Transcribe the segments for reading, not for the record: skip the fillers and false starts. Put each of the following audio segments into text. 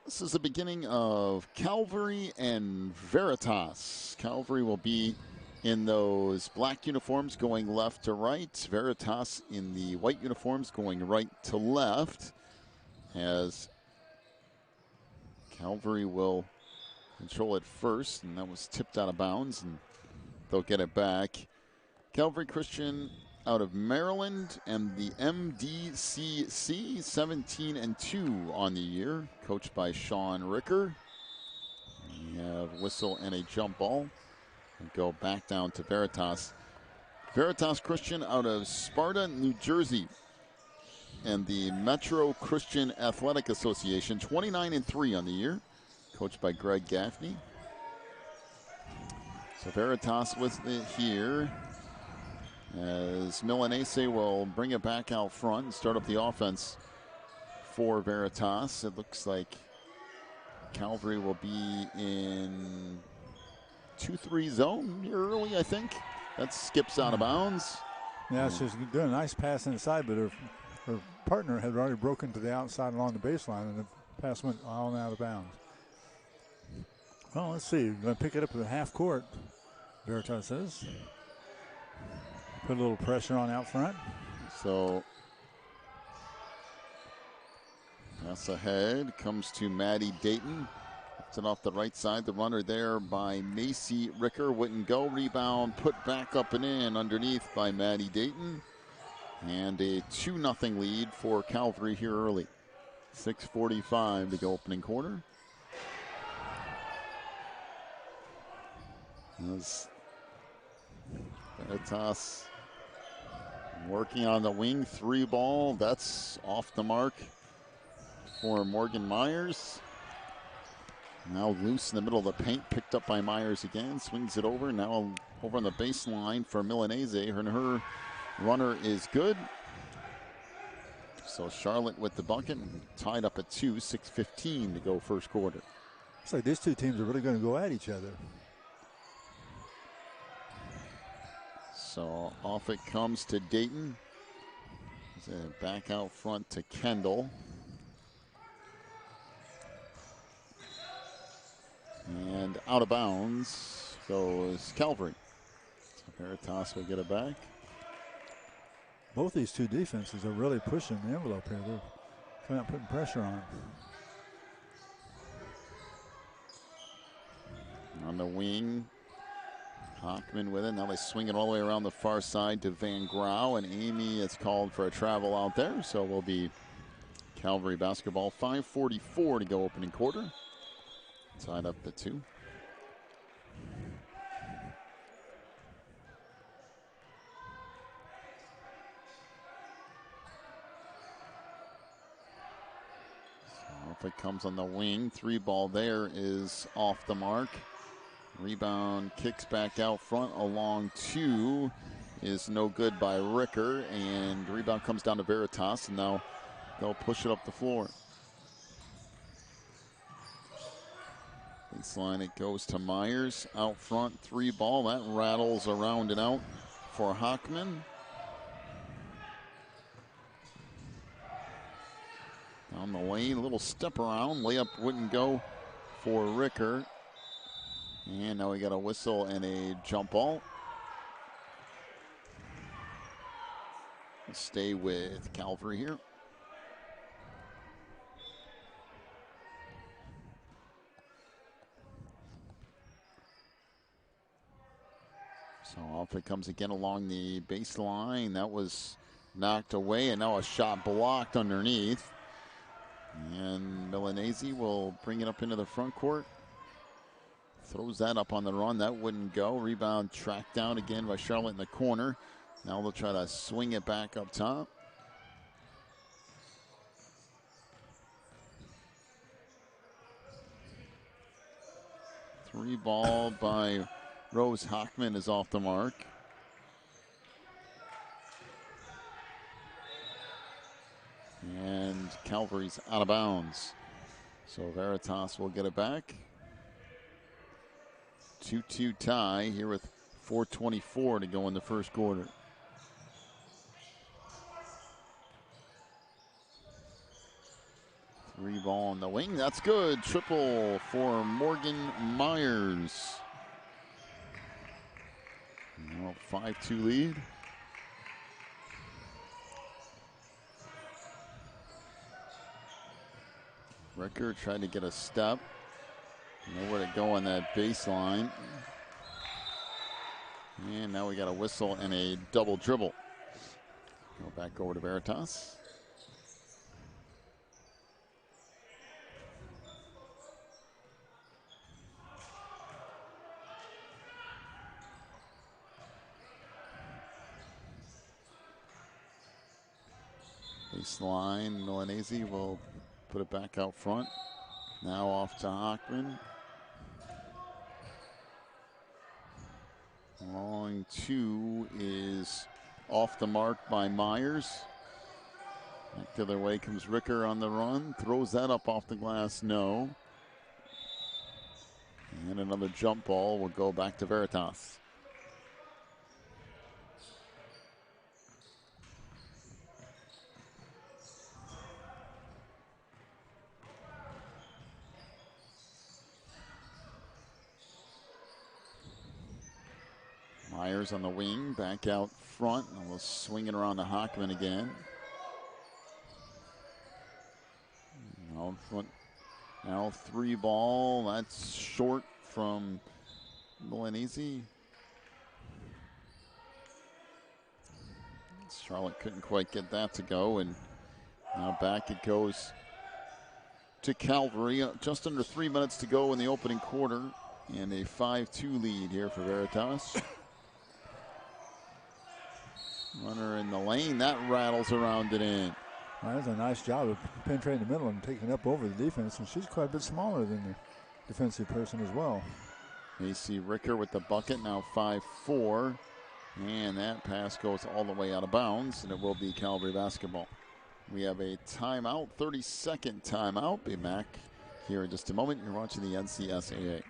This is the beginning of Calvary and Veritas. Calvary will be in those black uniforms going left to right. Veritas in the white uniforms going right to left. As Calvary will control it first, and that was tipped out of bounds, and they'll get it back. Calvary Christian out of Maryland and the MDCC, 17-2 on the year, coached by Sean Ricker. We have whistle and a jump ball. And go back down to Veritas. Veritas Christian out of Sparta, New Jersey, and the Metro Christian Athletic Association, 29-3 on the year, coached by Greg Gaffney. So Veritas was here, as Milanese will bring it back out front and start up the offense for Veritas. It looks like Calvary will be in 2-3 zone here early, I think. That skips out of bounds. Yeah, she's doing a nice pass inside, but her partner had already broken to the outside along the baseline, and the pass went on out of bounds. Well, let's see. We're going to pick it up at the half court, Veritas says. Put a little pressure on out front. So pass ahead comes to Maddie Dayton. Puts it off the right side. The runner there by Macy Ricker wouldn't go. Rebound put back up and in underneath by Maddie Dayton. And a 2-0 lead for Calvary here early. 6:45 to go opening quarter. As Veritas working on the wing, 3 ball. That's off the mark for Morgan Myers. Now loose in the middle of the paint, picked up by Myers again, swings it over. Now over on the baseline for Milanese. Her runner is good. So Charlotte with the bucket, tied up at 2, 6:15 to go first quarter. It's like these two teams are really going to go at each other. So off it comes to Dayton. Back out front to Kendall. And out of bounds goes Calvary. So Veritas will get it back. Both these two defenses are really pushing the envelope here. They're not putting pressure on. On the wing, Hockman with it. Now they swing it all the way around the far side to Van Grau, and Amy is called for a travel out there. So will be Calvary basketball. 5:44 to go opening quarter. Tied up at 2. So if it comes on the wing, 3 ball there is off the mark. Rebound kicks back out front along 2 is no good by Ricker, and rebound comes down to Veritas, and now they'll push it up the floor. Baseline, it goes to Myers. Out front, 3 ball. That rattles around and out for Hockman. Down the lane, a little step around. Layup wouldn't go for Ricker. And now we got a whistle and a jump ball. We'll stay with Calvary here. So off it comes again along the baseline. That was knocked away, and now a shot blocked underneath. And Milanese will bring it up into the front court. Throws that up on the run. That wouldn't go. Rebound tracked down again by Charlotte in the corner. Now they'll try to swing it back up top. Three ball by Rose Hockman is off the mark. And Calvary's out of bounds. So Veritas will get it back. 2-2 tie here with 4:24 to go in the first quarter. Three ball on the wing. That's good. Triple for Morgan Myers. Now 5-2 lead. Ricker tried to get a step. Nowhere to go on that baseline. And now we got a whistle and a double dribble. Go back over to Veritas. Baseline, Milanese will put it back out front. Now off to Hockman. Long two is off the mark by Myers. Back the other way comes Ricker on the run. Throws that up off the glass, no. And another jump ball will go back to Veritas. Myers on the wing, back out front, and we'll swing it around to Hockman again. Now three ball, that's short from Milanese. Charlotte couldn't quite get that to go, and now back it goes to Calvary. Just under 3 minutes to go in the opening quarter, and a 5-2 lead here for Veritas. Runner in the lane, that rattles around and in. Well, that's a nice job of penetrating the middle and taking up over the defense, and she's quite a bit smaller than the defensive person as well. AC Ricker with the bucket, now 5-4. And that pass goes all the way out of bounds, and it will be Calvary basketball. We have a timeout, 30-second timeout. Be back here in just a moment. You're watching the NCSAA.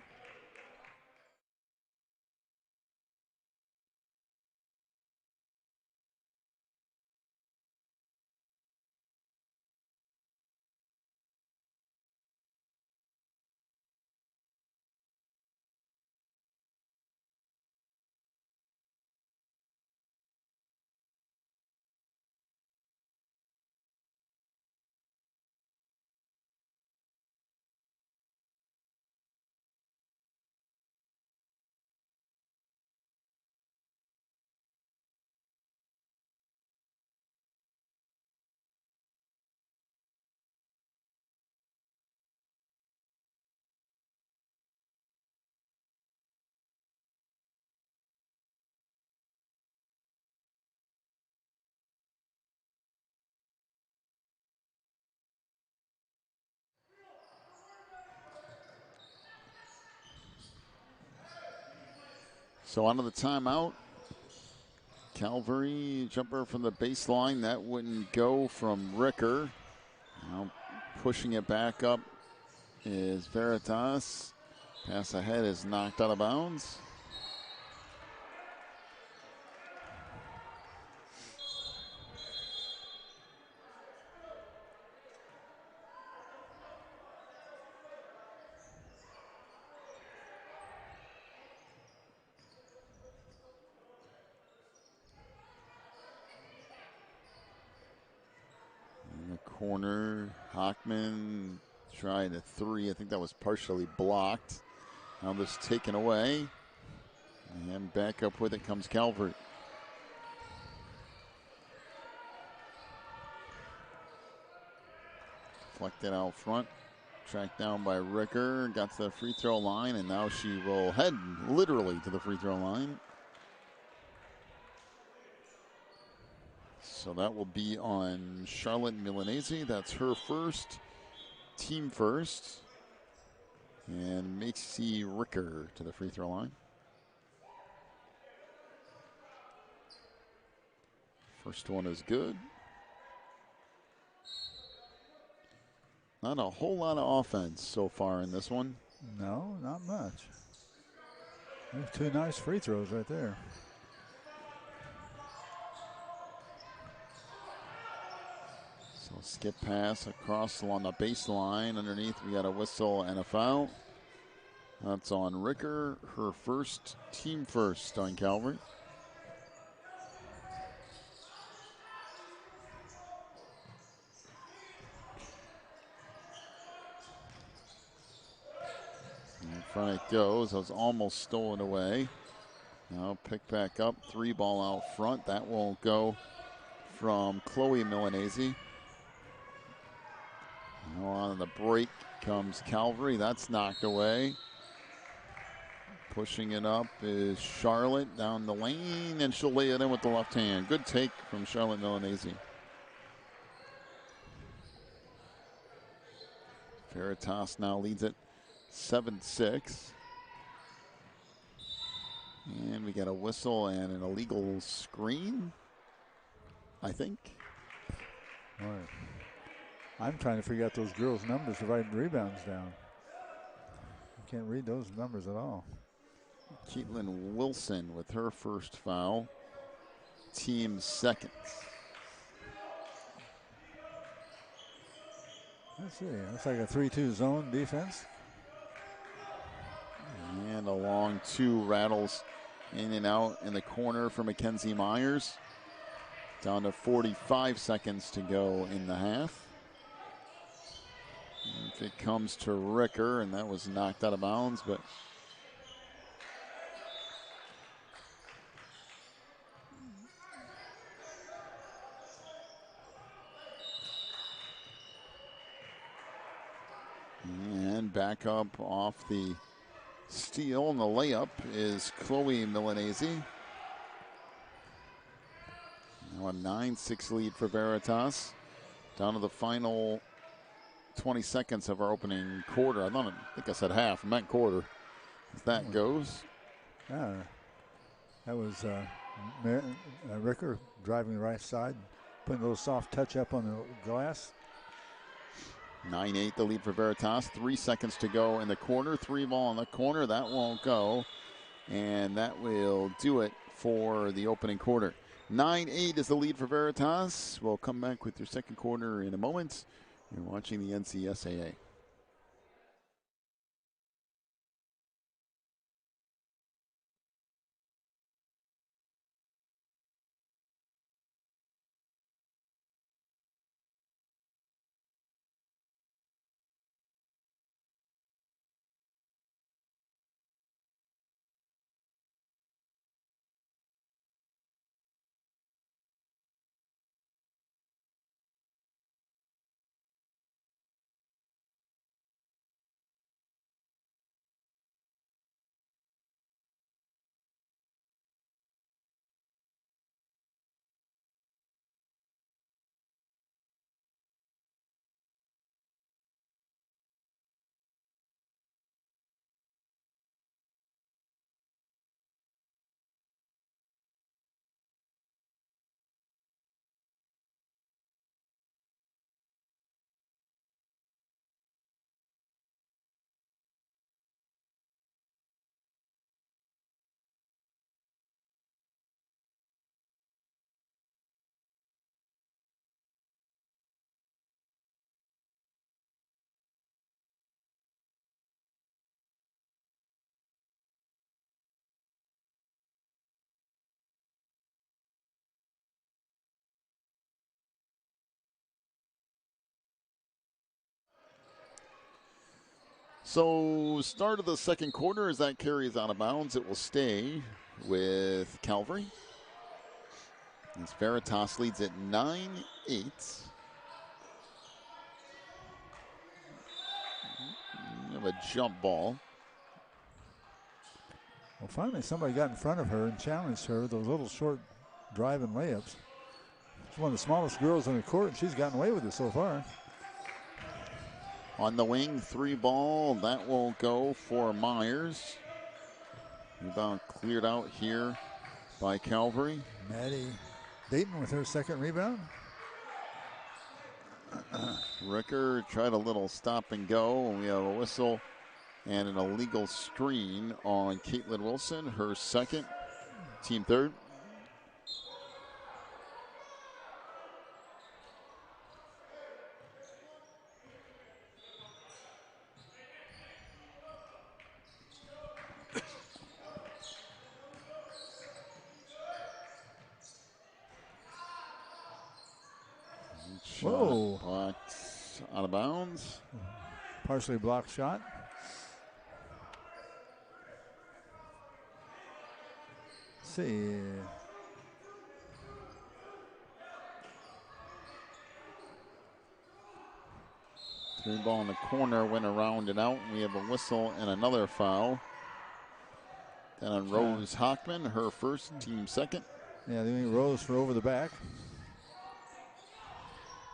So onto the timeout. Calvary jumper from the baseline. That wouldn't go from Ricker. Now pushing it back up is Veritas. Pass ahead is knocked out of bounds. In the corner, Hockman trying a three. I think that was partially blocked. Now this taken away. And back up with it comes Calvary. Deflected out front. Tracked down by Ricker. Got to the free throw line, and now she will head literally to the free throw line. So that will be on Charlotte Milanese. That's her first, team first. And Macy Ricker to the free throw line. First one is good. Not a whole lot of offense so far in this one. No, not much. There's two nice free throws right there. So Skip pass across along the baseline. Underneath, we got a whistle and a foul. That's on Ricker, her first, team first on Calvary. In front it goes. That was almost stolen away. Now pick back up. 3-ball out front. That won't go from Chloe Milanese. Now on the break comes Calvary. That's knocked away. Pushing it up is Charlotte down the lane, and she'll lay it in with the left hand. Good take from Charlotte Milanese. Veritas now leads it 7-6. And we got a whistle and an illegal screen, I think. All right. I'm trying to figure out those girls' numbers to write rebounds down. I can't read those numbers at all. Caitlin Wilson with her first foul. Team second. Let's see. Looks like a 3-2 zone defense. And a long 2 rattles in and out in the corner for Mackenzie Myers. Down to 45 seconds to go in the half. If it comes to Ricker, and that was knocked out of bounds, but and back up off the steal, and the layup is Chloe Milanese. Now a 9-6 lead for Veritas. Down to the final 20 seconds of our opening quarter. I think I said half. I meant quarter. As that goes. Yeah, that was Ricker driving the right side, putting a little soft touch up on the glass. 9-8 the lead for Veritas. 3 seconds to go in the quarter. 3-ball in the corner. That won't go. And that will do it for the opening quarter. 9-8 is the lead for Veritas. We'll come back with your second quarter in a moment. You're watching the NCSAA. So, start of the second quarter, as that carries out of bounds, it will stay with Calvary. As Veritas leads at 9-8. We have a jump ball. Well, finally somebody got in front of her and challenged her, those little short driving layups. She's one of the smallest girls on the court, and she's gotten away with it so far. On the wing, 3-ball. That will go for Myers. Rebound cleared out here by Calvary. Maddie Dayton with her second rebound. Ricker tried a little stop and go. We have a whistle and an illegal screen on Caitlin Wilson, her second, team third. Whoa. blocked out of bounds. Partially blocked shot. Let's see. Three ball in the corner, went around and out. We have a whistle and another foul. Then on Rose Hockman, her first, team second. Yeah, they Rose for over the back.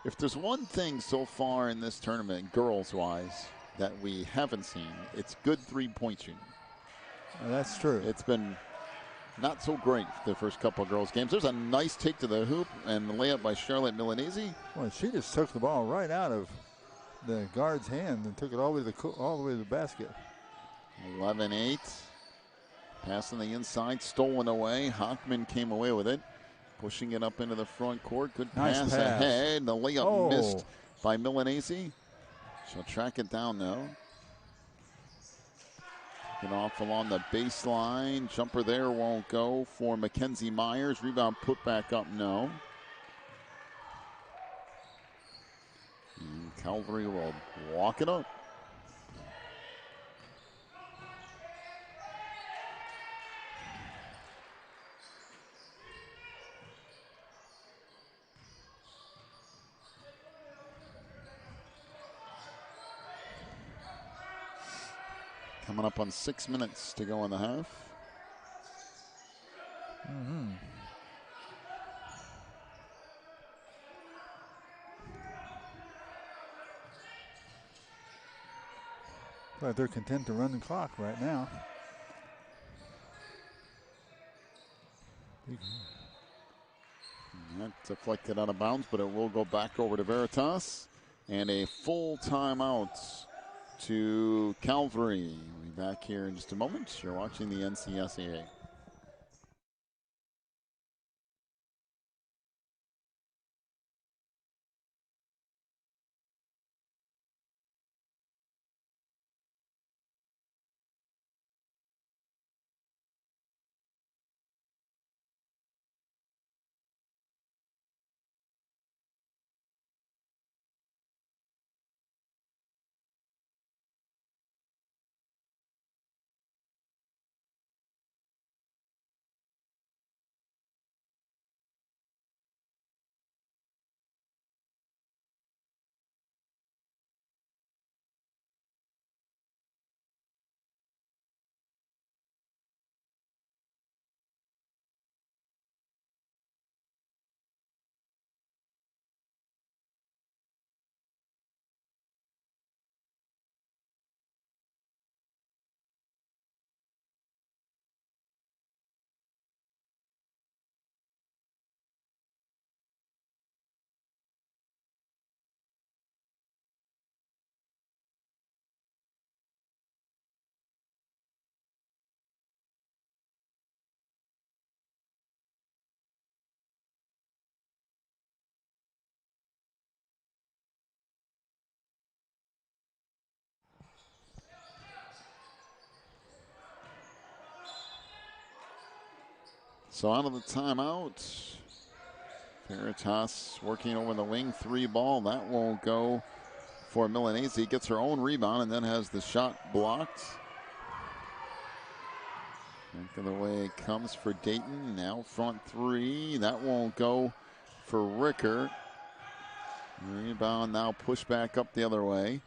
If there's one thing so far in this tournament, girls-wise, that we haven't seen, it's good three-point shooting. That's true. It's been not so great the first couple of girls' games. There's a nice take to the hoop and the layup by Charlotte Milanese. Well, she just took the ball right out of the guard's hand and took it all the way to the basket. 11-8. Pass on the inside, stolen away. Hockman came away with it. Pushing it up into the front court. Good pass ahead. The layup missed by Milanese. She'll track it down though. Get off along the baseline. Jumper there won't go for Mackenzie Myers. Rebound put back up, no. And Calvary will walk it up. Coming up on 6 minutes to go in the half. But they're content to run the clock right now. That deflected out of bounds, but it will go back over to Veritas. And a full timeout to Calvary. We'll be back here in just a moment. You're watching the NCSAA. So out of the timeout, Veritas working over the wing, three ball. That won't go for Milanese. Gets her own rebound and then has the shot blocked. Back of the way it comes for Dayton. Now front three. That won't go for Ricker. Rebound now pushed back up the other way.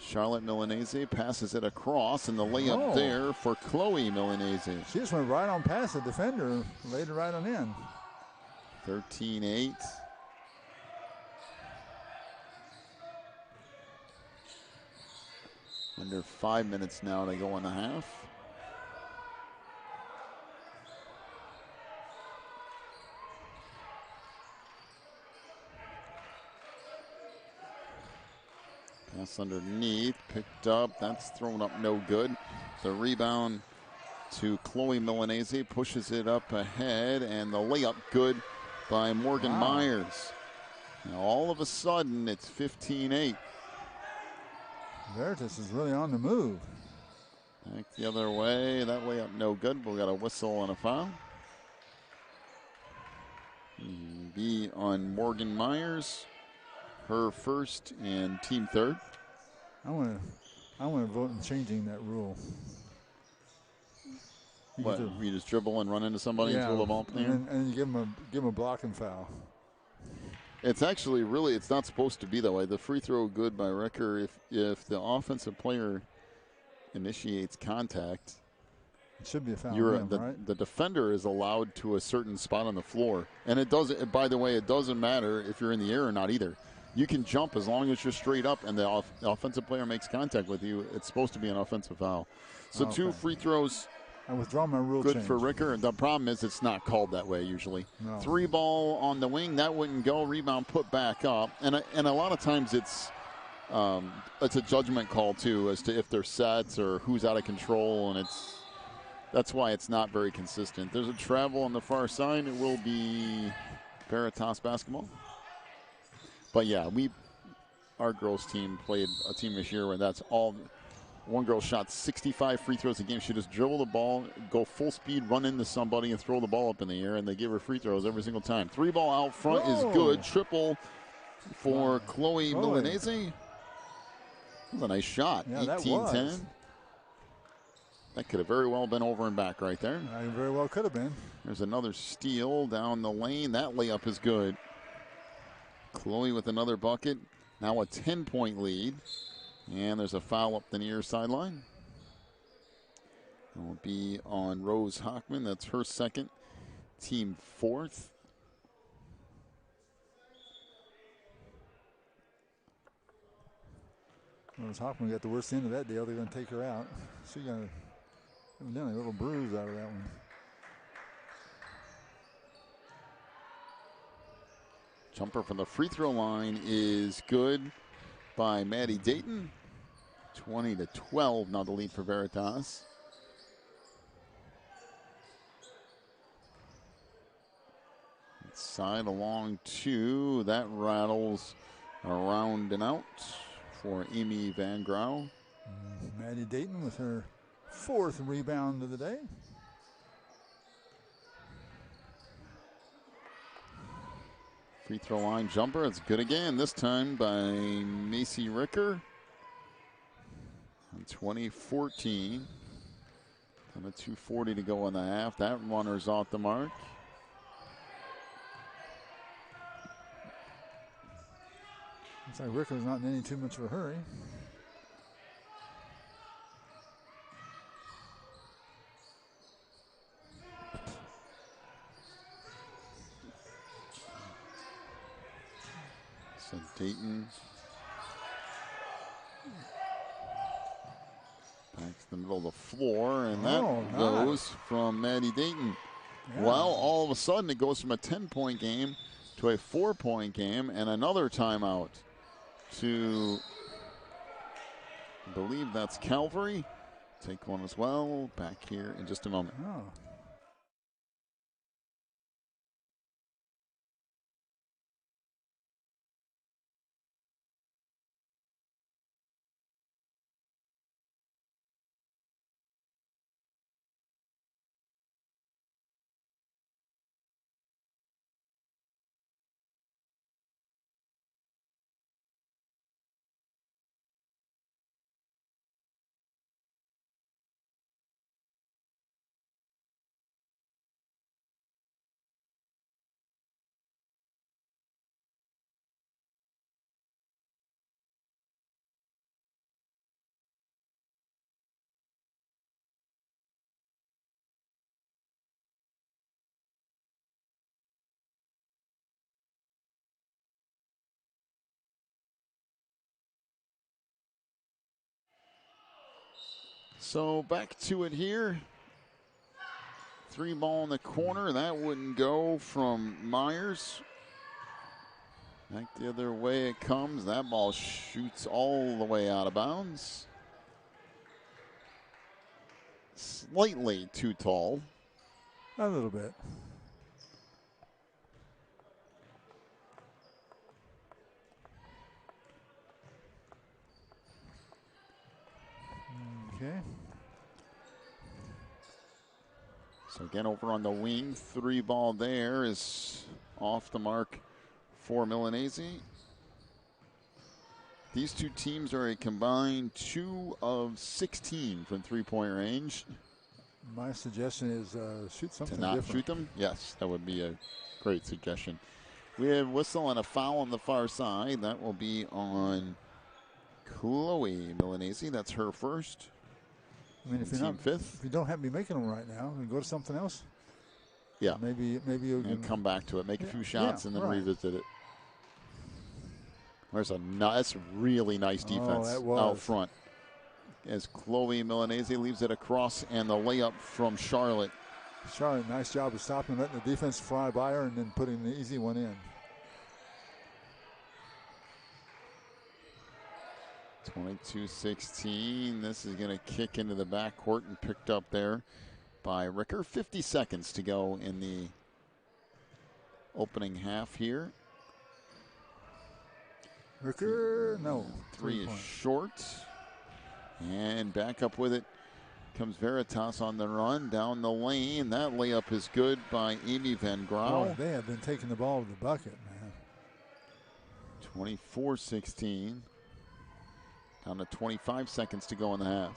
Charlotte Milanese passes it across, and the layup there for Chloe Milanese. She just went right on past the defender and laid it right on in. 13-8. Under 5 minutes now to go in the half. Pass underneath, picked up, that's thrown up no good. The rebound to Chloe Milanese, pushes it up ahead, and the layup good by Morgan Myers. Now all of a sudden, it's 15-8. Veritas is really on the move. Back the other way, that layup no good, but we got a whistle and a foul. Be on Morgan Myers. her first and team third. I want to vote in changing that rule. What, you just dribble and run into somebody and throw the ball up in the air? And you give them a blocking foul. It's actually really, it's not supposed to be that way. The free throw good by Ricker if the offensive player initiates contact. It should be a foul. Right? The defender is allowed to a certain spot on the floor. And it doesn't, by the way, it doesn't matter if you're in the air or not either. You can jump as long as you're straight up and the offensive player makes contact with you. It's supposed to be an offensive foul. So okay. 2 free throws. I withdraw my rule Good change. for Ricker. The problem is it's not called that way usually. No. 3 ball on the wing. That wouldn't go. Rebound put back up. And a lot of times it's a judgment call too as to if they're sets or who's out of control. And that's why it's not very consistent. There's a travel on the far side. It will be Veritas basketball. But yeah, our girls team played a team this year where that's all. One girl shot 65 free throws a game. She just dribble the ball, go full speed, run into somebody, and throw the ball up in the air, and they give her free throws every single time. 3 ball out front is good. Triple for Chloe Milanese. That was a nice shot. Yeah, 18-10. That could have very well been over and back right there. It very well could have been. There's another steal down the lane. That layup is good. Chloe with another bucket. Now a 10-point lead. And there's a foul up the near sideline. It will be on Rose Hockman. That's her second, team fourth. Rose Hockman got the worst end of that deal. They're going to take her out. She got a little bruise out of that one. Jumper from the free throw line is good by Maddie Dayton. 20-12 now the lead for Veritas. Side along 2. That rattles around and out for Amy Van Grau. Maddie Dayton with her 4th rebound of the day. Free throw line jumper. It's good again, this time by Macy Ricker. On 2014. And a 2:40 to go in the half. That runner's off the mark. Looks like Ricker's not in any too much of a hurry. So Dayton back to the middle of the floor, and that goes from Maddie Dayton. Yeah. Well, all of a sudden it goes from a 10-point game to a 4-point game, and another timeout to, I believe that's Calvary. Take one as well. Back here in just a moment. Oh. So back to it here. 3 ball in the corner. That wouldn't go from Myers. Back the other way it comes. That ball shoots all the way out of bounds. Slightly too tall. A little bit. Okay. So again, over on the wing, 3 ball there is off the mark for Milanese. These two teams are a combined 2 of 16 from three-point range. My suggestion is shoot something To not different. shoot them? Yes, that would be a great suggestion. We have whistle and a foul on the far side. That will be on Chloe Milanese. That's her first. I mean, if you don't have me making them right now, then go to something else. Yeah. Maybe you can come back to it, make a few shots, and then revisit it. There's that's really nice defense out front. As Chloe Milanese leaves it across, and the layup from Charlotte. Charlotte, nice job of stopping, letting the defense fly by her, and then putting the easy one in. 22-16. This is going to kick into the backcourt and picked up there by Ricker. 50 seconds to go in the opening half here. Ricker, no. Three is short. And back up with it comes Veritas on the run down the lane. That layup is good by Amy Van Grau. Boy, they have been taking the ball to the bucket, man. 24-16. Down to 25 seconds to go in the half.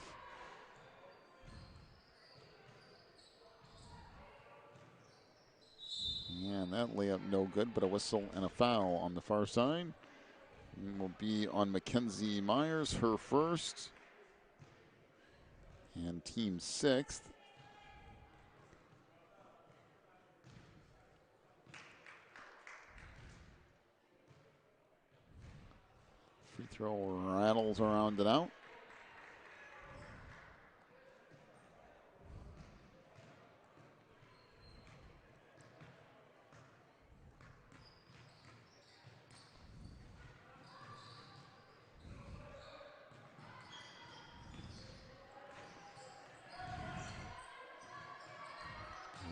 And that layup no good, but a whistle and a foul on the far side. And will be on Mackenzie Myers, her first. And team sixth. Free throw rattles around and out.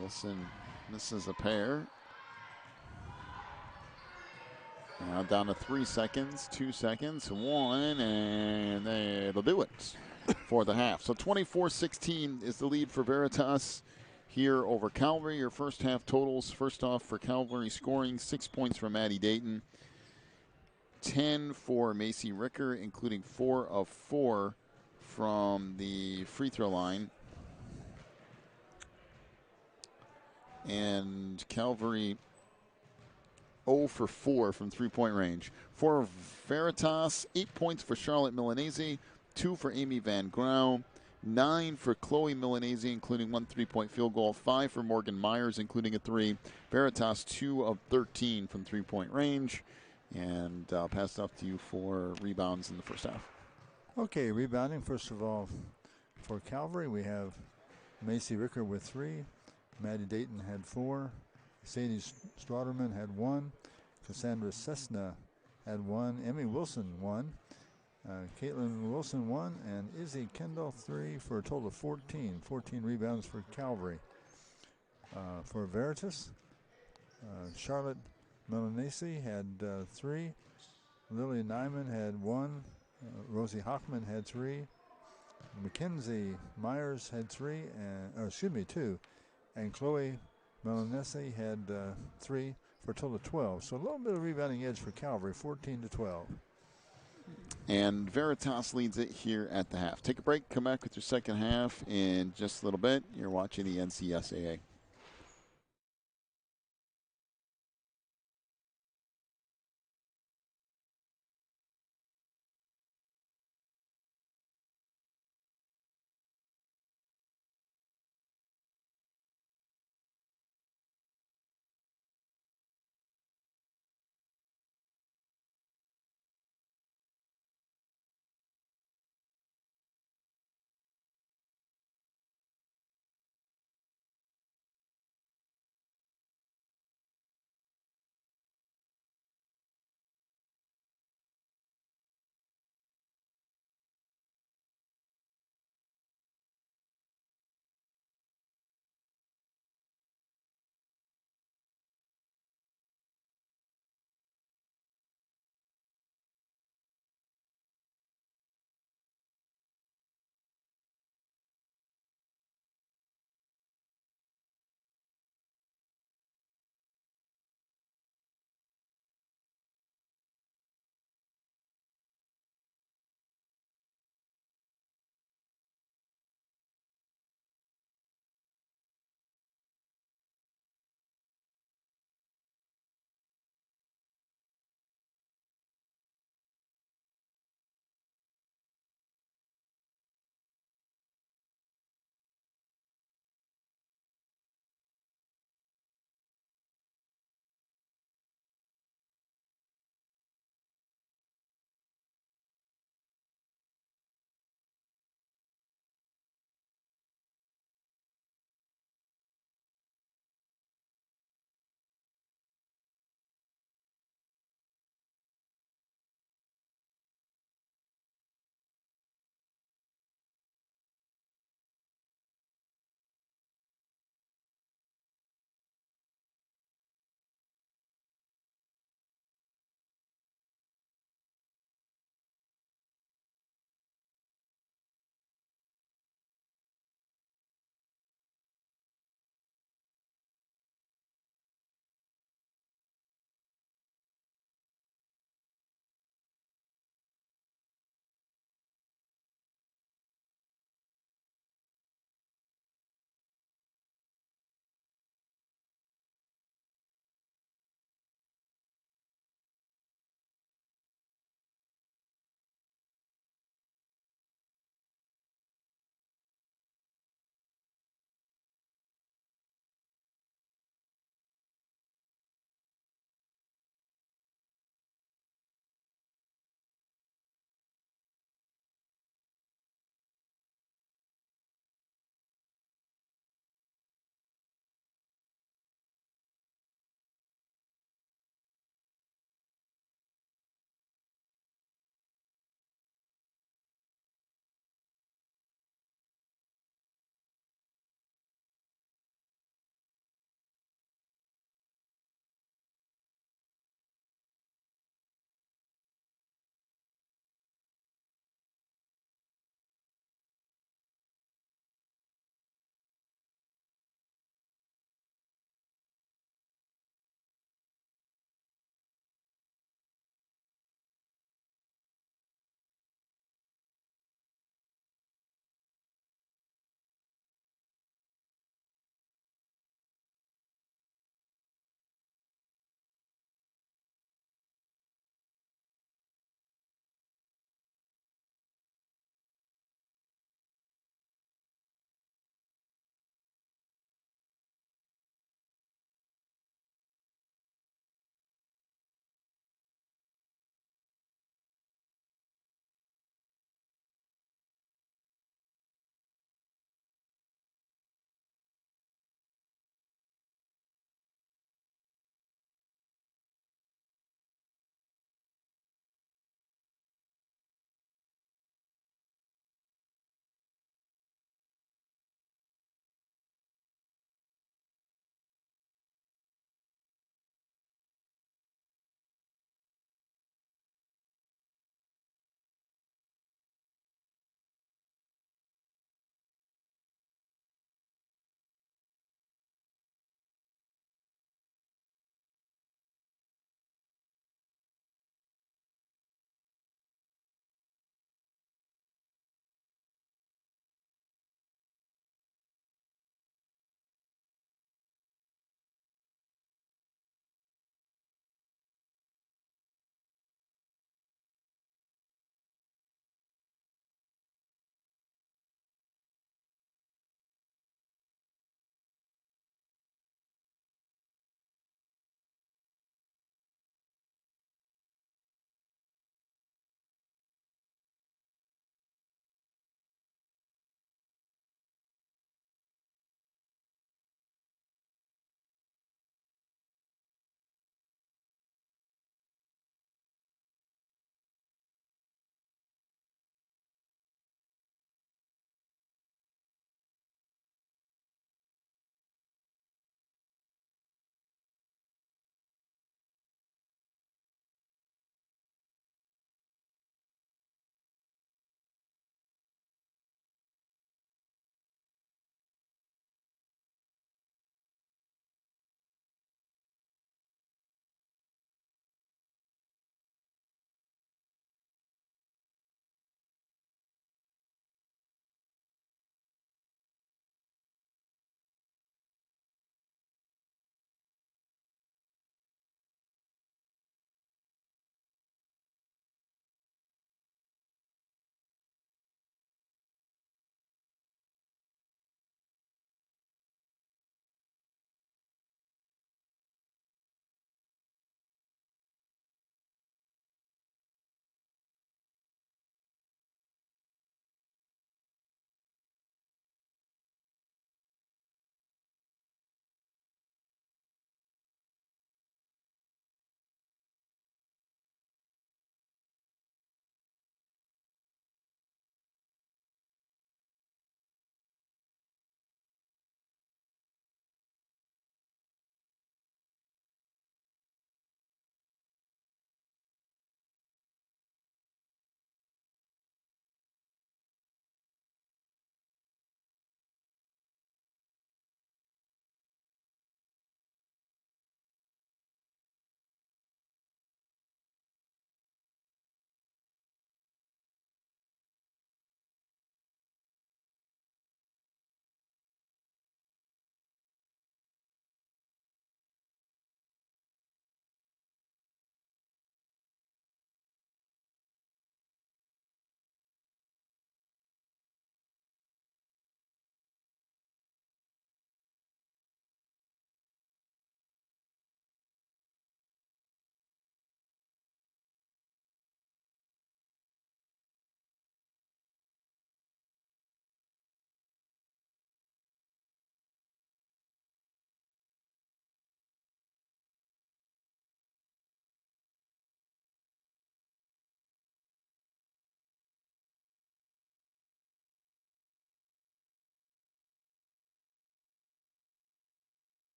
Wilson misses a pair. Now down to 3 seconds, 2 seconds, 1, and they'll do it for the half. So 24-16 is the lead for Veritas here over Calvary. Your first half totals, first off for Calvary scoring, 6 points from Maddie Dayton, 10 for Macy Ricker, including 4 of 4 from the free throw line. And Calvary 0 for 4 from three-point range. For Veritas, 8 points for Charlotte Milanese, 2 for Amy Van Grau, 9 for Chloe Milanese, including 1 3-point field goal, 5 for Morgan Myers, including a 3. Veritas 2 of 13 from three-point range. And I'll pass it off to you for rebounds in the first half. Okay, rebounding, first of all, for Calvary, we have Macy Ricker with 3. Maddie Dayton had 4. Sadie Strouderman had 1. Cassandra Cessna had 1. Emmy Wilson 1. Caitlin Wilson 1. And Izzy Kendall 3 for a total of 14. 14 rebounds for Calvary. For Veritas, Charlotte Milanese had 3. Lily Nyman had 1. Rosie Hockman had 3. Mackenzie Myers had 2. And Chloe Milanese had 3 for a total of 12. So a little bit of rebounding edge for Calvary, 14-12. And Veritas leads it here at the half. Take a break, come back with your second half in just a little bit. You're watching the NCSAA.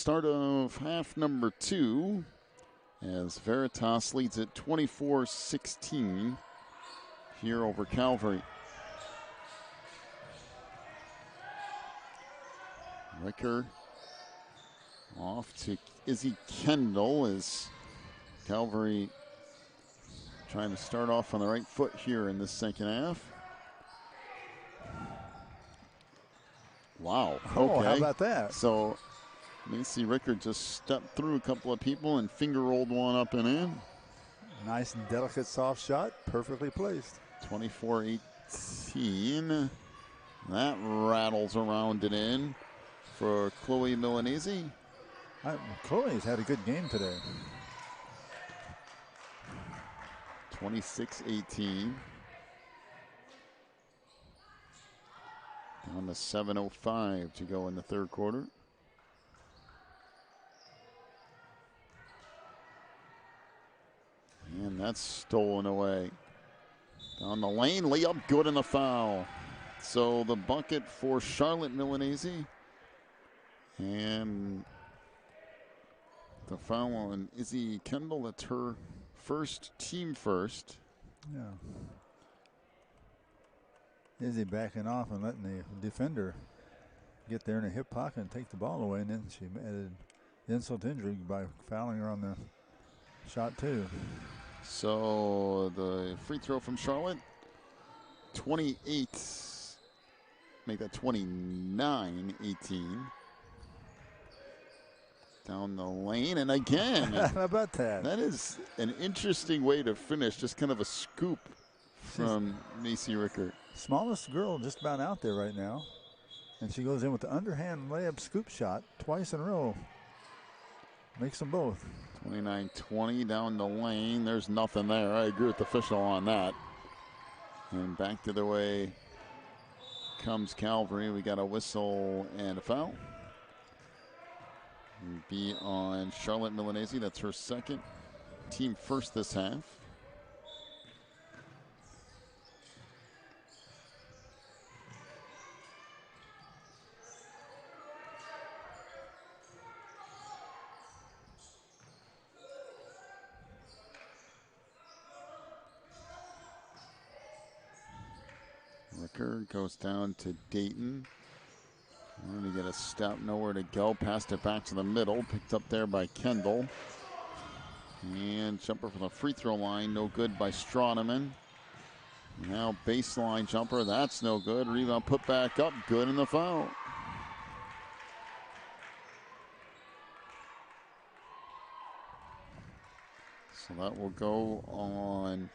start of half number 2 as Veritas leads at 24-16 here over Calvary. Ricker off to Izzy Kendall as Calvary trying to start off on the right foot here in the second half. Wow. Okay. Oh, how about that? So Macy Ricker just stepped through a couple of people and finger rolled one up and in. Nice and delicate soft shot, perfectly placed. 24-18. That rattles around and in for Chloe Milanese. Chloe's had a good game today. 26-18. Down to 7:05 to go in the third quarter. And that's stolen away. Down the lane, layup good and the foul. So the bucket for Charlotte Milanese. And the foul on Izzy Kendall, that's her first, team first. Yeah. Izzy backing off and letting the defender get there in a hip pocket and take the ball away, and then she added insult to injury by fouling her on the shot too. So the free throw from Charlotte, 28, make that 29-18. Down the lane, and again. How about that? That is an interesting way to finish, just kind of a scoop from Macy Ricker. Smallest girl just about out there right now. And she goes in with the underhand layup scoop shot twice in a row. Makes them both. 29-20 down the lane. There's nothing there. I agree with the official on that. And back to the way comes Calvary. We got a whistle and a foul. Be on Charlotte Milanese. That's her second, team first this half. Ricker goes down to Dayton. Trying to get a step, nowhere to go. Passed it back to the middle. Picked up there by Kendall. And jumper from the free throw line. No good by Stroneman. Now baseline jumper. That's no good. Rebound put back up. Good in the foul. So that will go on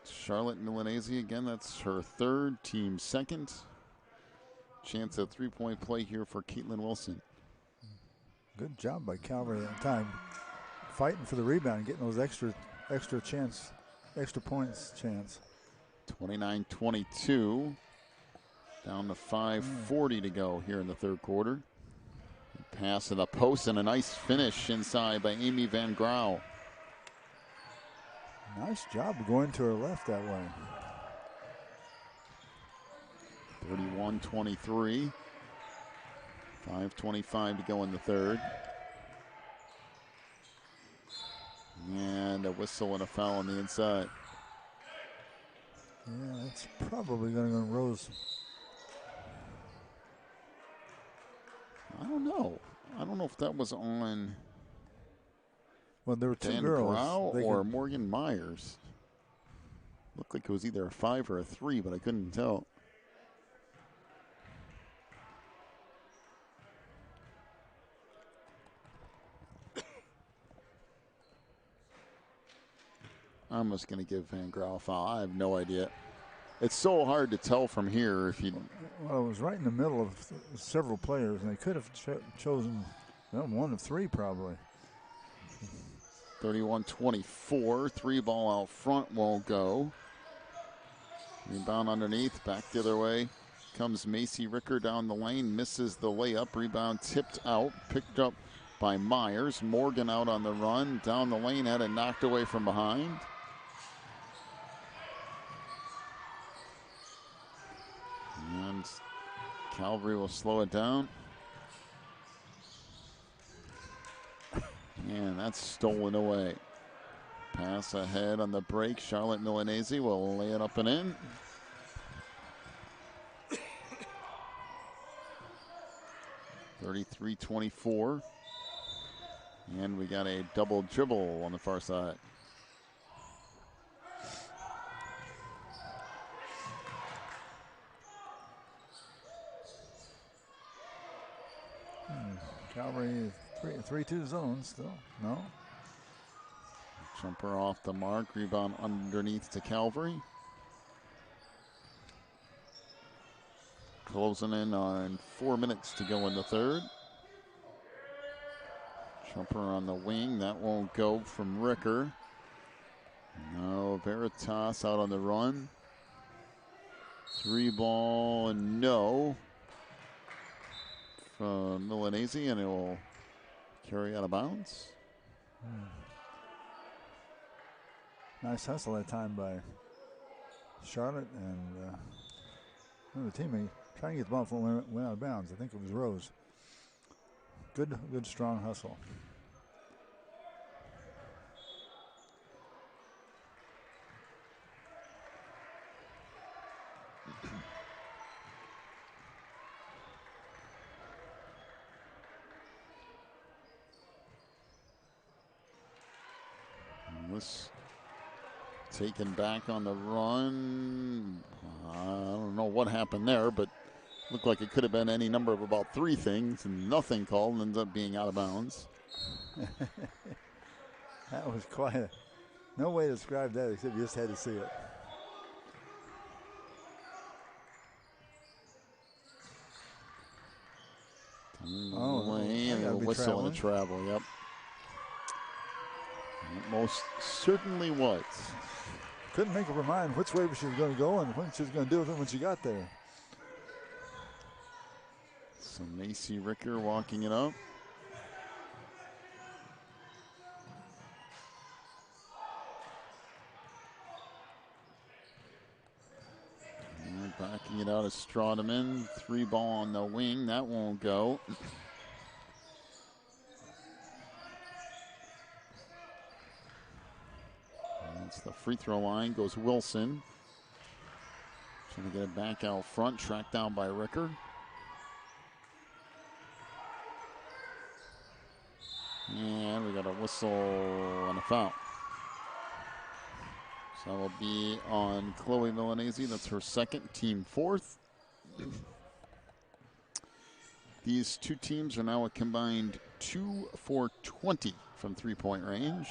Charlotte Milanese again. That's her third, team second. Chance at three-point play here for Caitlin Wilson. Good job by Calvary at the time. Fighting for the rebound, getting those extra points chance. 29-22. Down to 5:40 to go here in the third quarter. Pass to the post and a nice finish inside by Amy Van Grau. Nice job going to her left that way. 31-23. 5:25 to go in the third. And a whistle and a foul on the inside. Yeah, that's probably going to go to Rose. I don't know. I don't know if that was on Well, there were two Van girls. Grau or Morgan Myers. Looked like it was either a 5 or a 3, but I couldn't tell. I'm just going to give Van Grau a foul. I have no idea. It's so hard to tell from here if you. Well, it was right in the middle of several players, and they could have chosen one of three probably. 31-24. Three ball out front won't go. Rebound underneath. Back the other way. Comes Macy Ricker down the lane. Misses the layup. Rebound tipped out. Picked up by Myers. Morgan out on the run. Down the lane. Had it knocked away from behind. And Calvary will slow it down. And that's stolen away. Pass ahead on the break. Charlotte Milanese will lay it up and in. (33-24). And we got a double dribble on the far side. Calvary 3-2 zone still. No. Jumper off the mark. Rebound underneath to Calvary. Closing in on 4 minutes to go in the third. Jumper on the wing. That won't go from Ricker. No, Veritas out on the run. 3 ball and no from Milanese, and it will carry out of bounds. Nice hustle that time by Charlotte and the teammate trying to get the ball before it went out of bounds. I think it was Rose. Good strong hustle. This taken back on the run. I don't know what happened there, but looked like it could have been any number of about 3 things, and nothing called, and ends up being out of bounds. That was quite no way to describe that except you just had to see it. Away, and a whistle and a travel, yep. It most certainly was. Couldn't make up her mind which way she was going to go and what she was going to do with it when she got there. So Macy Ricker walking it up. And backing it out is Strodeman. 3 ball on the wing. That won't go. That's the free throw line. Goes Wilson. Trying to get it back out front. Tracked down by Ricker. And we got a whistle and a foul. So that will be on Chloe Milanese. That's her second, team 4th. These 2 teams are now a combined 2 for 20 from 3-point range.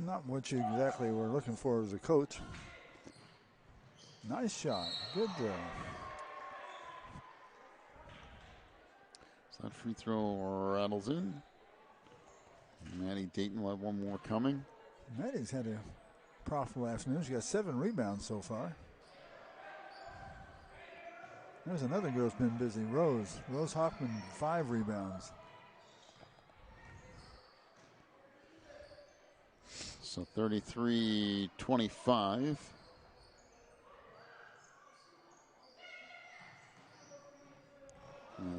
Not what you exactly were looking for as a coach. Nice shot. Good job. So that free throw rattles in. Maddie Dayton will have one more coming. Maddie's had a profitable afternoon. She got 7 rebounds so far. There's another girl who's been busy. Rose Hoffman, 5 rebounds. So 33-25.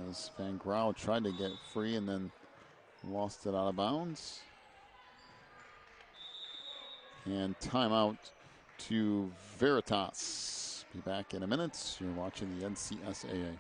As Van Grau tried to get free and then lost it out of bounds. And timeout to Veritas. Be back in a minute. You're watching the NCSAA.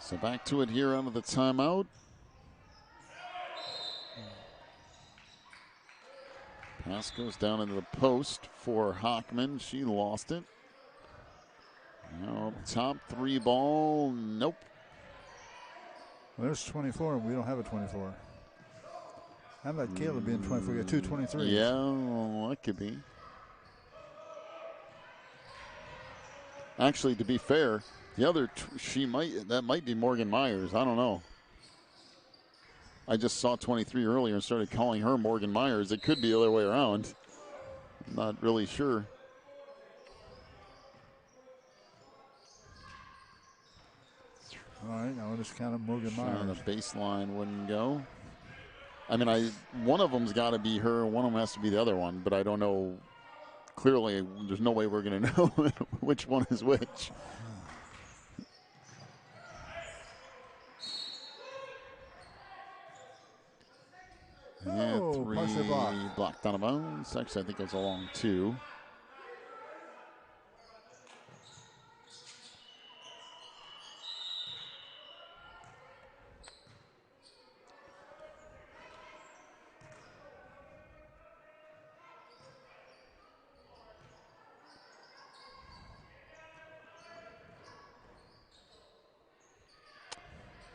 So back to it here out of the timeout. Pass goes down into the post for Hockman. She lost it. Now top 3 ball. Nope. Well, there's 24, and we don't have a 24. How about Caleb being 24? We got 2 23s. Yeah, well, that could be. Actually, to be fair, the other that might be Morgan Myers. I don't know. I just saw 23 earlier and started calling her Morgan Myers. It could be the other way around. I'm not really sure. All right, now we'll just count up Morgan Myers. The baseline wouldn't go. I mean, one of them's got to be her. One of them has to be the other one, but I don't know. Clearly, there's no way we're going to know which one is which. Oh, 3 blocked out of bounds. Actually, I think it was a long 2.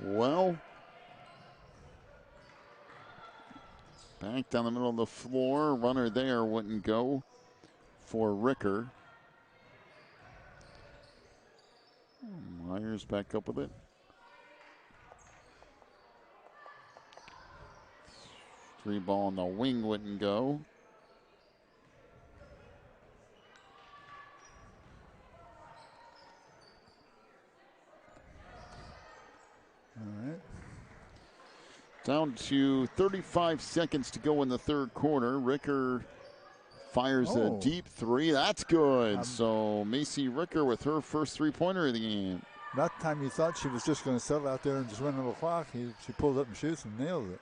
Well, back down the middle of the floor. Runner there wouldn't go for Ricker. Myers back up with it. Three ball on the wing wouldn't go. All right. Down to 35 seconds to go in the third quarter. Ricker fires a deep 3. That's good. So Macy Ricker with her first 3-pointer of the game. That time you thought she was just going to settle out there and just run a little clock, she pulled up and shoots and nailed it.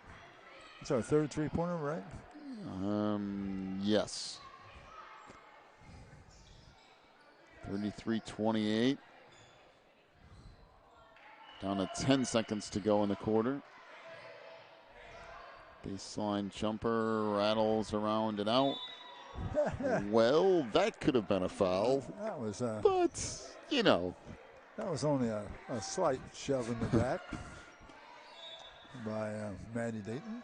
It's our third 3-pointer, right? Yes. 33-28. Down to 10 seconds to go in the quarter. Baseline jumper rattles around and out. Well, that could have been a foul. That was, but, you know. That was only a slight shove in the back by Maddie Dayton.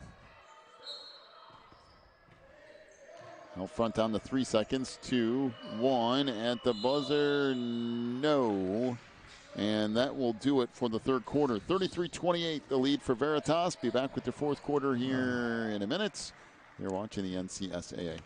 Out front down to 3 seconds. 2, 1 at the buzzer. No. And that will do it for the third quarter. 33-28, the lead for Veritas. Be back with the fourth quarter here in a minute. You're watching the NCSAA.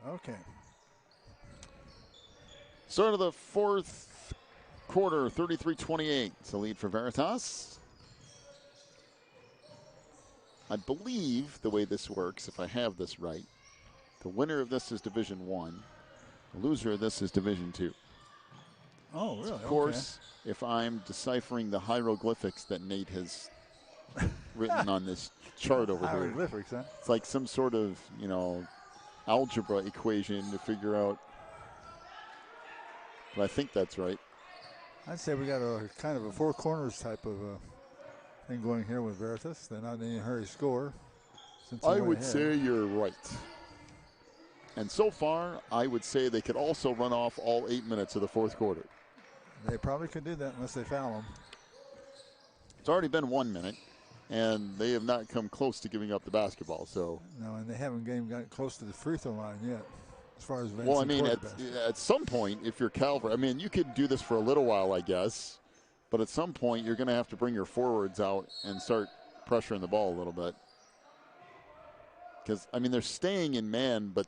Okay. Start of the fourth quarter, 33-28. It's the lead for Veritas. I believe the way this works, if I have this right, The winner of this is Division 1. The loser of this is Division 2. Oh, really? Of course, if I'm deciphering the hieroglyphics that Nate has written on this chart over here. Hieroglyphics, huh? It's like some sort of, algebra equation to figure out. But I think that's right. I'd say we got a kind of a four corners type of thing going here with Veritas. They're not in any hurry to score. I would say you're right. And so far, I would say they could also run off all 8 minutes of the fourth quarter. They probably could do that unless they foul them. It's already been 1 minute, and they have not come close to giving up the basketball. So no, and they haven't gotten close to the free throw line yet, as far as well, I mean, at some point, if you're Calvary, I mean, you could do this for a little while, I guess, but at some point, you're going to have to bring your forwards out and start pressuring the ball a little bit. Because, I mean, they're staying in man, but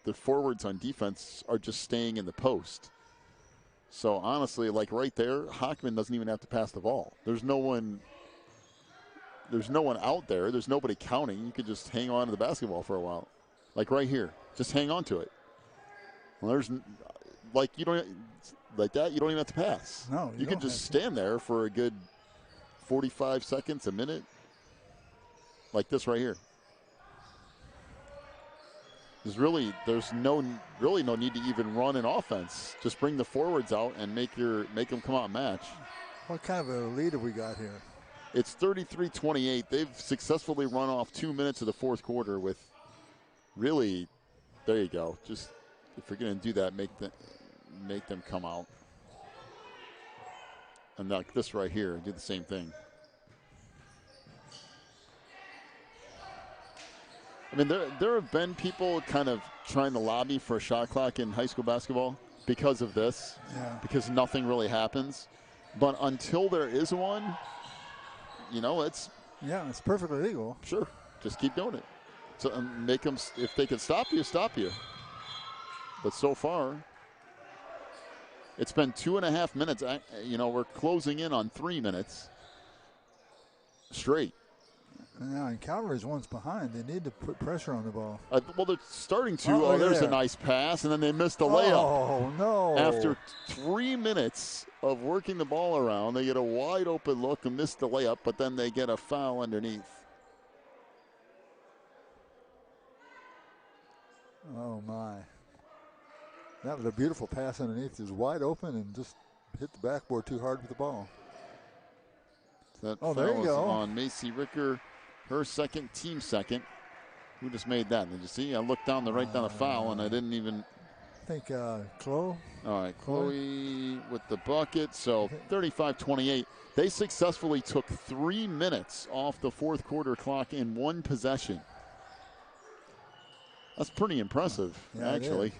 the forwards on defense are just staying in the post. So, honestly, like right there, Hockman doesn't even have to pass the ball. There's no one out there. There's nobody counting. You could just hang on to the basketball for a while. Like right here. Just hang on to it. Well, there's, like, you don't, like that, you don't even have to pass. No, you could just stand there for a good 45 seconds, a minute. Like this right here. There's no need to even run an offense. Just bring the forwards out and make them come out and match. What kind of a lead have we got here? It's 33-28. They've successfully run off 2 minutes of the fourth quarter with really, there you go. Just if you're going to do that, make them come out. And like this right here, do the same thing. I mean, there have been people kind of trying to lobby for a shot clock in high school basketball because of this, because nothing really happens. But until there is one, it's perfectly legal. Sure, just keep doing it. So make them, if they can stop you, stop you. But so far, it's been 2.5 minutes. We're closing in on 3 minutes straight. Yeah, and Calvary's one's behind. They need to put pressure on the ball. Well, they're starting to. There's a nice pass, and then they missed a layup. Oh, no. After 3 minutes of working the ball around, they get a wide open look and miss the layup, but then they get a foul underneath. Oh, my. That was a beautiful pass underneath. It was wide open and just hit the backboard too hard with the ball. That foul there you go. On Macy Ricker. Her second, team second. Who just made that? Did you see? I looked down the a foul, and I didn't even. I think Chloe. All right, Chloe with the bucket. So 35-28. They successfully took 3 minutes off the fourth quarter clock in one possession. That's pretty impressive, actually.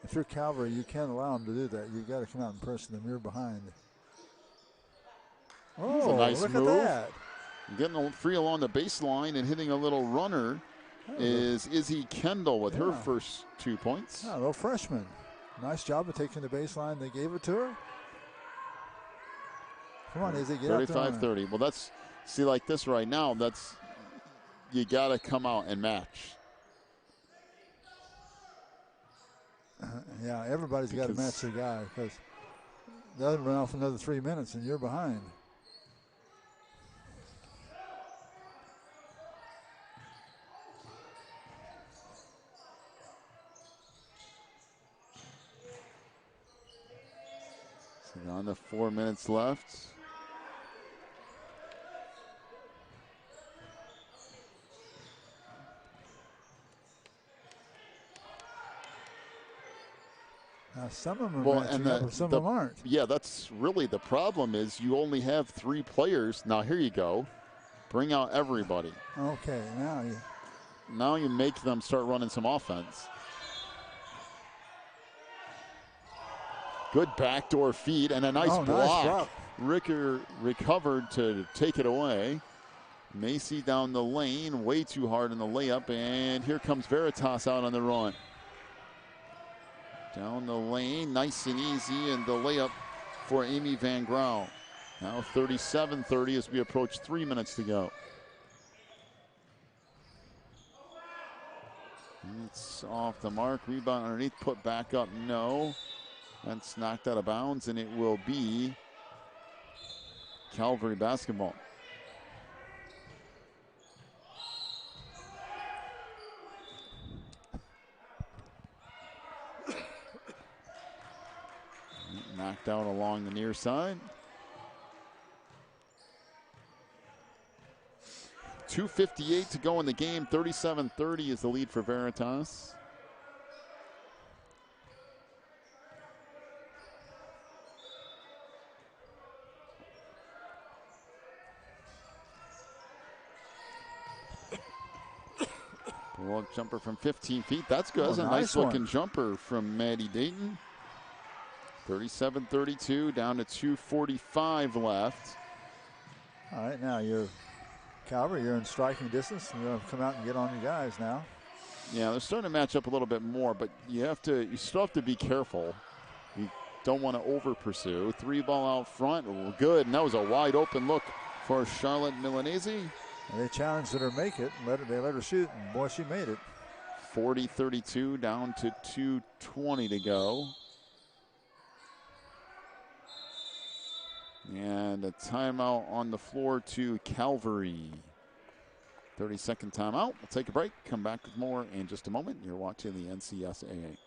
If you're Calvary, you can't allow them to do that. You've got to come out and press them. You're behind. That's a nice look move. At that. Getting free along the baseline and hitting a little runner is Izzy Kendall with her first 2 points. A little freshman. Nice job of taking the baseline. They gave it to her. Come on, Izzy, get out there. 35-30. Well, like this right now, you got to come out and match. Everybody's got to match the guy because they'll run off another 3 minutes and you're behind. On the 4 minutes left. Now some of them are matching up, some of them aren't. Yeah, that's really the problem is you only have 3 players. Now here you go. Bring out everybody. Okay, now you make them start running some offense. Good backdoor feed and a nice block. Ricker recovered to take it away. Macy down the lane, way too hard in the layup, and here comes Veritas out on the run. Down the lane, nice and easy, and the layup for Amy Van Grau. Now 37-30 as we approach 3 minutes to go. It's off the mark. Rebound underneath. Put back up. No. That's knocked out of bounds, and it will be Calvary basketball. Knocked out along the near side. 2:58 to go in the game. 37-30 is the lead for Veritas. Pull-up jumper from 15 feet. That's good. That's a nice looking jumper from Maddie Dayton. 37-32, down to 2:45 left. All right, now you're Calvary, you're in striking distance. You're going to come out and get on your guys now. Yeah, they're starting to match up a little bit more, but you still have to be careful. You don't want to over pursue. 3 ball out front, good, and that was a wide open look for Charlotte Milanese. And they challenged her to make it. They let her shoot, and boy, she made it. 40-32, down to 2:20 to go. And a timeout on the floor to Calvary. 30-second timeout. We'll take a break. Come back with more in just a moment. You're watching the NCSAA.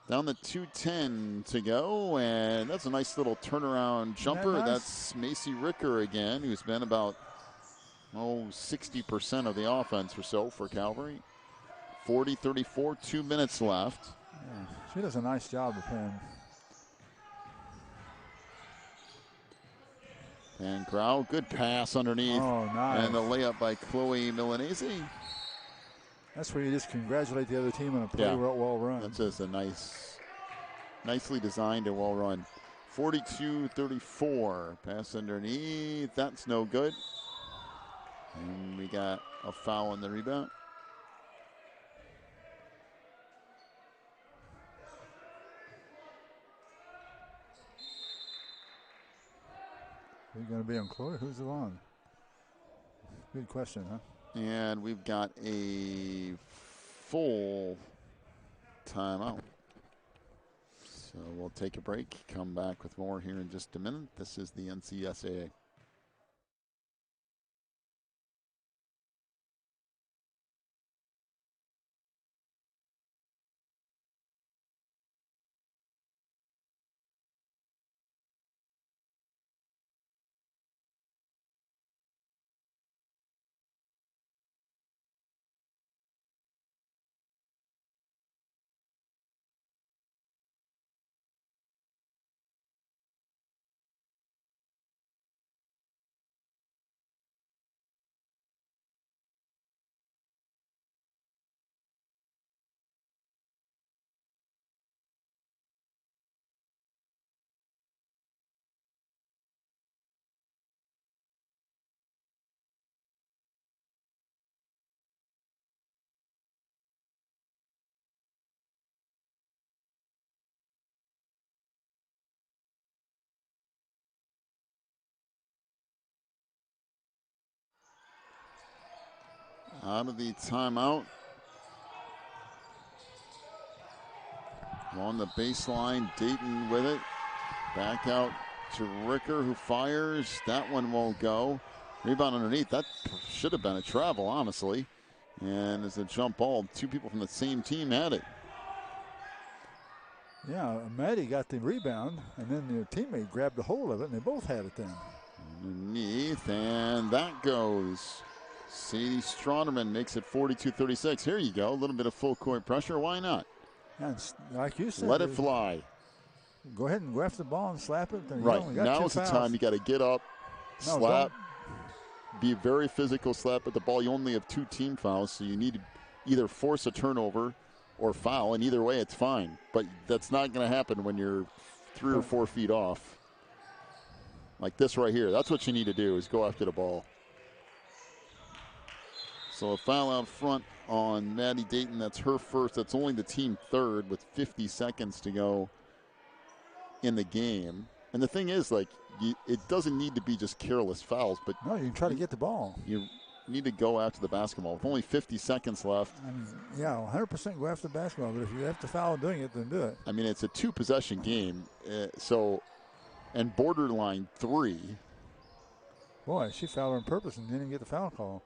Down to 2:10 to go, and that's a nice little turnaround jumper. Nice? That's Macy Ricker again, who's been about 60% of the offense or so for Calvary. 40-34, 2 minutes left. Yeah, she does a nice job of playing. And Grau, good pass underneath. Oh, nice. And the layup by Chloe Milanese. That's where you just congratulate the other team on a play well run. That's just a nicely designed and well run. 42-34, pass underneath. That's no good. And we got a foul on the rebound. Are you going to be on Chloe? Who's it on? Good question, huh? And we've got a full timeout. So we'll take a break, come back with more here in just a minute. This is the NCSAA. Out of the timeout. On the baseline, Dayton with it. Back out to Ricker, who fires. That one won't go. Rebound underneath. That should have been a travel, honestly. And as a jump ball, two people from the same team had it. Yeah, Maddie got the rebound, and then their teammate grabbed a hold of it, and they both had it then. Underneath, and that goes. Sadie Stronderman makes it 42-36. Here you go, a little bit of full court pressure. Why not? And like you said, let it fly. Go ahead and grab the ball and slap it. Right, now's the time you got to get up, slap, be very physical, slap at the ball. You only have 2 team fouls, so you need to either force a turnover or foul, and either way it's fine. But that's not going to happen when you're 3 or 4 feet off. Like this right here. That's what you need to do, is go after the ball. So a foul out front on Maddie Dayton. That's her first. That's only the team third with 50 seconds to go in the game. And the thing is, like, it doesn't need to be just careless fouls, but no, you can try to get the ball. You need to go after the basketball. With only 50 seconds left. I mean, yeah, 100% go after the basketball, but if you have to foul doing it, then do it. I mean, it's a 2-possession game, and borderline 3. Boy, she fouled on purpose and didn't get the foul call.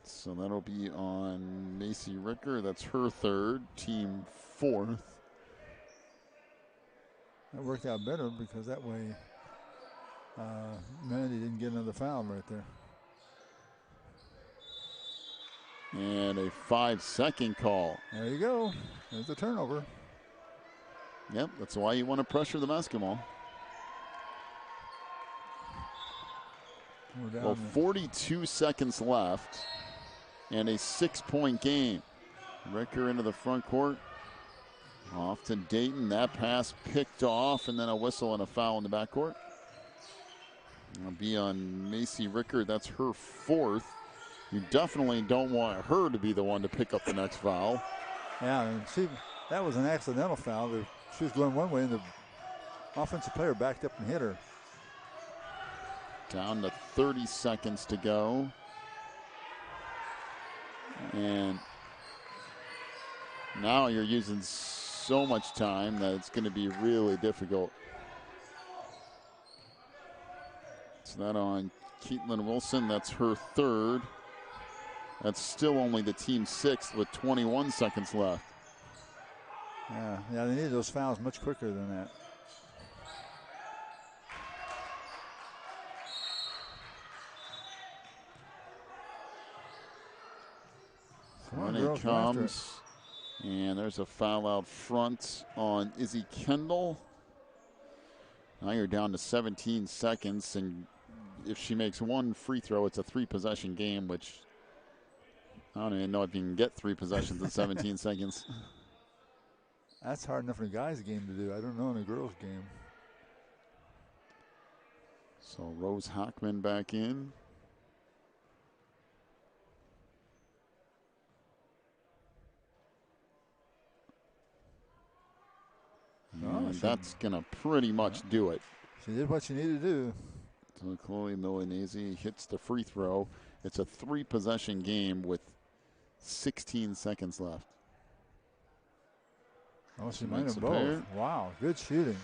So that'll be on Macy Ricker. That's her third, team fourth. That worked out better because that way Mandy didn't get another foul right there. And a 5-second call. There you go. There's the turnover. Yep, that's why you want to pressure the basketball. Well, 42 seconds left and a 6-point game. Ricker into the front court. Off to Dayton. That pass picked off, and then a whistle and a foul in the backcourt. It'll be on Macy Ricker. That's her fourth. You definitely don't want her to be the one to pick up the next foul. Yeah, and that was an accidental foul. She was going one way, and the offensive player backed up and hit her. Down to 30 seconds to go. And now you're using so much time that it's going to be really difficult. It's not on Caitlin Wilson. That's her third. That's still only the team sixth with 21 seconds left. Yeah, they need those fouls much quicker than that. When it comes, and there's a foul out front on Izzy Kendall. Now you're down to 17 seconds, and if she makes one free throw, it's a 3-possession game, which I don't even know if you can get 3 possessions in 17 seconds. That's hard enough in a guy's game to do. I don't know in a girl's game. So Rose Hockman back in. And that's going to pretty much do it. She did what she needed to do. So Chloe Milanese hits the free throw. It's a 3-possession game with 16 seconds left. Oh, she might have both. Wow, good shooting.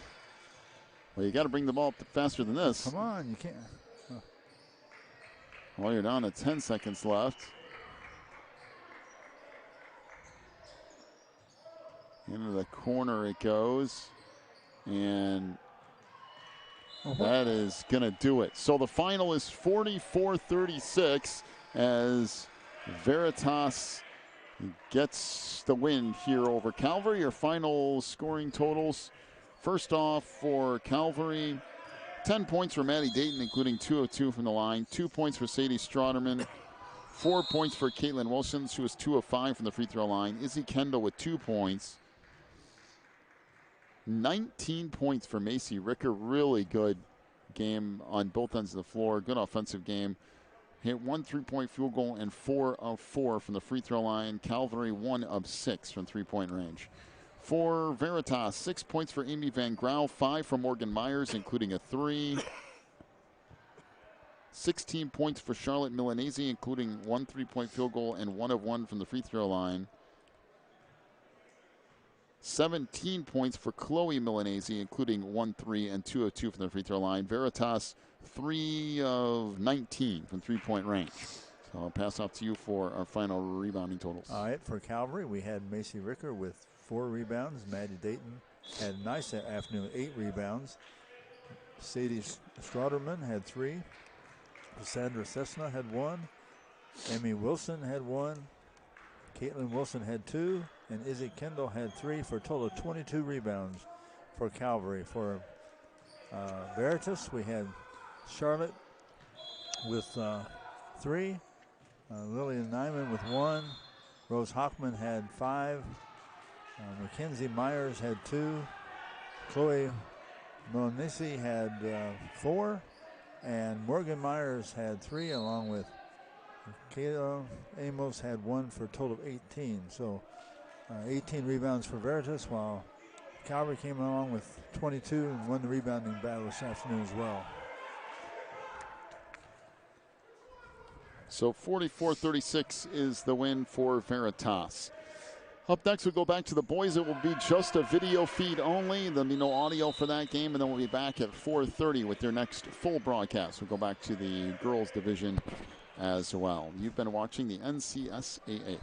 Well, you got to bring the ball up faster than this. Come on, you can't. Well, you're down to 10 seconds left. Into the corner it goes. And that is going to do it. So the final is 44-36 as Veritas gets the win here over Calvary. Your final scoring totals. First off for Calvary, 10 points for Maddie Dayton, including 2 of 2 from the line. 2 points for Sadie Stronderman. 4 points for Caitlin Wilson. She was 2 of 5 from the free throw line. Izzy Kendall with 2 points. 19 points for Macy Ricker. Really good game on both ends of the floor. Good offensive game. Hit 1 3-point field goal and 4 of 4 from the free throw line. Calvary 1 of 6 from 3-point range. For Veritas, 6 points for Amy Van Grau, 5 for Morgan Myers, including a 3. 16 points for Charlotte Milanese, including 1 3-point field goal and 1 of 1 from the free throw line. 17 points for Chloe Milanese, including 1 3 and 2 of 2 from the free throw line. Veritas, 3 of 19 from 3-point range. So I'll pass off to you for our final rebounding totals. All right, for Calvary, we had Macy Ricker with 4 rebounds. Maddie Dayton had a nice afternoon, 8 rebounds. Sadie Strauderman had 3. Cassandra Cessna had 1. Emmy Wilson had 1. Caitlin Wilson had 2. And Izzy Kendall had 3 for a total of 22 rebounds for Calvary. For Veritas, we had Charlotte with 3. Lillian Nyman with 1. Rose Hockman had 5. Mackenzie Myers had 2. Chloe Monisi had 4. And Morgan Myers had 3, along with Kayla Amos had 1 for a total of 18. So 18 rebounds for Veritas, while Calvary came along with 22 and won the rebounding battle this afternoon as well. So 44-36 is the win for Veritas. Up next, we'll go back to the boys. It will be just a video feed only. There'll be no audio for that game, and then we'll be back at 4:30 with their next full broadcast. We'll go back to the girls division as well. You've been watching the NCSAA.